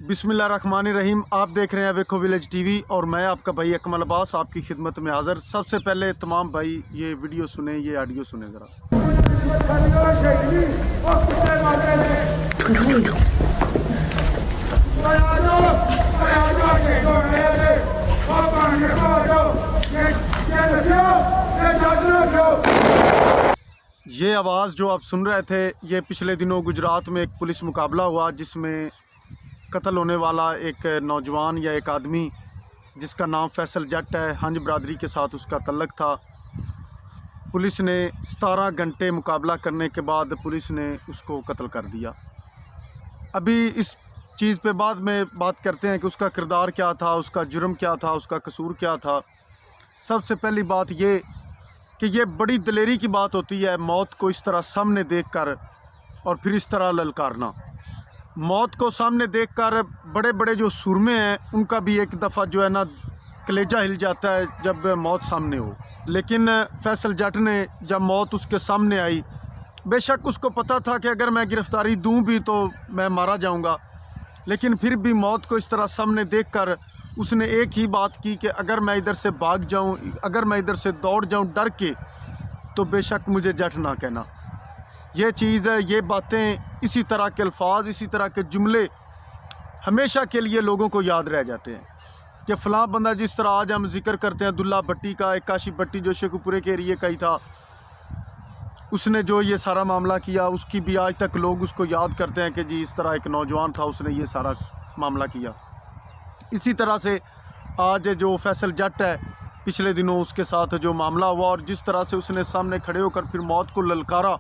बिस्मिल्लाहिर्रहमानिर्रहीम। आप देख रहे हैं वेखो विलेज टीवी और मैं आपका भाई अकमल अब्बास आपकी खिदमत में हाज़िर। सबसे पहले तमाम भाई ये वीडियो सुने, ये ऑडियो सुने ज़रा। ये आवाज़ जो आप सुन रहे थे, ये पिछले दिनों गुजरात में एक पुलिस मुकाबला हुआ जिसमें कत्ल होने वाला एक नौजवान या एक आदमी जिसका नाम फैसल जट है, हंज बरादरी के साथ उसका तल्लक था। पुलिस ने 17 घंटे मुकाबला करने के बाद पुलिस ने उसको कत्ल कर दिया। अभी इस चीज़ पे बाद में बात करते हैं कि उसका किरदार क्या था, उसका जुर्म क्या था, उसका कसूर क्या था। सबसे पहली बात ये कि ये बड़ी दिलेरी की बात होती है मौत को इस तरह सामने देखकर और फिर इस तरह ललकारना। मौत को सामने देखकर बड़े बड़े जो सूरमे हैं उनका भी एक दफ़ा जो है ना कलेजा हिल जाता है जब मौत सामने हो। लेकिन फैसल जट ने जब मौत उसके सामने आई, बेशक उसको पता था कि अगर मैं गिरफ़्तारी दूं भी तो मैं मारा जाऊंगा, लेकिन फिर भी मौत को इस तरह सामने देखकर उसने एक ही बात की कि अगर मैं इधर से भाग जाऊं, अगर मैं इधर से दौड़ जाऊं डर के, तो बेशक मुझे जट ना कहना। ये चीज़ है, ये बातें, इसी तरह के अल्फाज, इसी तरह के जुमले हमेशा के लिए लोगों को याद रह जाते हैं कि फ़लाँ बंदा, जिस तरह आज हम जिक्र करते हैं दुल्ला भट्टी का, एक काशी भट्टी जो शेखुपुरे के एरिए का ही था, उसने जो ये सारा मामला किया, उसकी भी आज तक लोग उसको याद करते हैं कि जी इस तरह एक नौजवान था, उसने ये सारा मामला किया। इसी तरह से आज जो फैसल जट है, पिछले दिनों उसके साथ जो मामला हुआ और जिस तरह से उसने सामने खड़े होकर फिर मौत को ललकारा,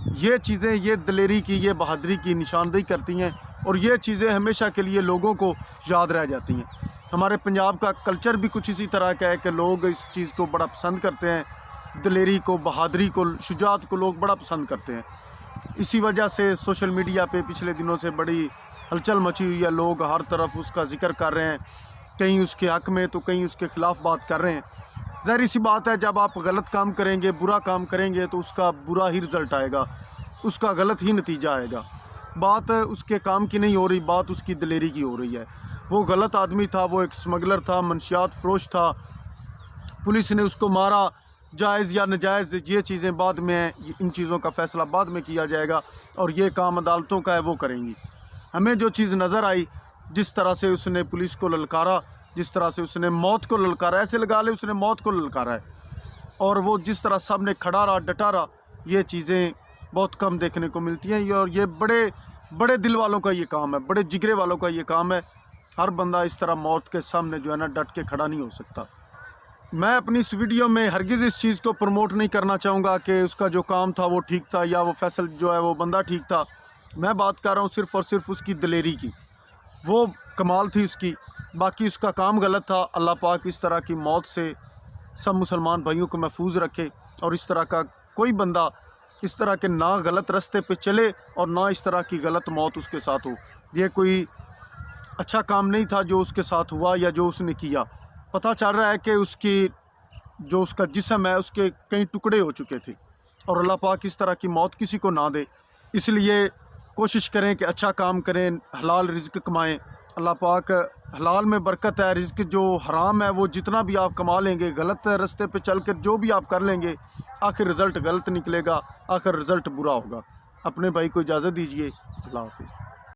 ये चीज़ें, ये दिलेरी की, ये बहादुरी की निशानदेही करती हैं और ये चीज़ें हमेशा के लिए लोगों को याद रह जाती हैं। हमारे पंजाब का कल्चर भी कुछ इसी तरह का है कि लोग इस चीज़ को बड़ा पसंद करते हैं, दिलेरी को, बहादुरी को, शुजात को लोग बड़ा पसंद करते हैं। इसी वजह से सोशल मीडिया पे पिछले दिनों से बड़ी हलचल मची हुई है। लोग हर तरफ उसका जिक्र कर रहे हैं, कहीं उसके हक़ में तो कहीं उसके ख़िलाफ़ बात कर रहे हैं। ज़ाहिर सी बात है, जब आप गलत काम करेंगे, बुरा काम करेंगे तो उसका बुरा ही रिज़ल्ट आएगा, उसका गलत ही नतीजा आएगा। बात उसके काम की नहीं हो रही, बात उसकी दिलेरी की हो रही है। वो गलत आदमी था, वो एक स्मगलर था, मनशियात फ़रोश था। पुलिस ने उसको मारा, जायज़ या नाजायज़ ये चीज़ें बाद में, इन चीज़ों का फ़ैसला बाद में किया जाएगा और ये काम अदालतों का है, वो करेंगी। हमें जो चीज़ नज़र आई, जिस तरह से उसने पुलिस को ललकारा, जिस तरह से उसने मौत को ललकारा, ऐसे लगा ले उसने मौत को ललकारा है, और वो जिस तरह सामने खड़ा रहा, डटा रहा, ये चीज़ें बहुत कम देखने को मिलती हैं। और ये बड़े बड़े दिल वालों का ये काम है, बड़े जिगरे वालों का ये काम है। हर बंदा इस तरह मौत के सामने जो है ना डट के खड़ा नहीं हो सकता। मैं अपनी इस वीडियो में हरगिज़ इस चीज़ को प्रमोट नहीं करना चाहूँगा कि उसका जो काम था वो ठीक था या वो फैसल जो है वो बंदा ठीक था। मैं बात कर रहा हूँ सिर्फ़ और सिर्फ उसकी दिलेरी की, वो कमाल थी उसकी। बाकी उसका काम गलत था। अल्लाह पाक इस तरह की मौत से सब मुसलमान भाइयों को महफूज रखे और इस तरह का कोई बंदा इस तरह के ना गलत रास्ते पे चले और ना इस तरह की गलत मौत उसके साथ हो। ये कोई अच्छा काम नहीं था जो उसके साथ हुआ या जो उसने किया। पता चल रहा है कि उसकी जो उसका जिस्म है उसके कई टुकड़े हो चुके थे और अल्लाह पाक इस तरह की मौत किसी को ना दे। इसलिए कोशिश करें कि अच्छा काम करें, हलाल रिज़्क कमाएं। अल्लाह पाक, हलाल में बरकत है। रिज़्क जो हराम है वो जितना भी आप कमा लेंगे, गलत रास्ते पे चल कर जो भी आप कर लेंगे, आखिर रिज़ल्ट गलत निकलेगा, आखिर रिज़ल्ट बुरा होगा। अपने भाई को इजाज़त दीजिए। अल्लाह हाफ़िज़।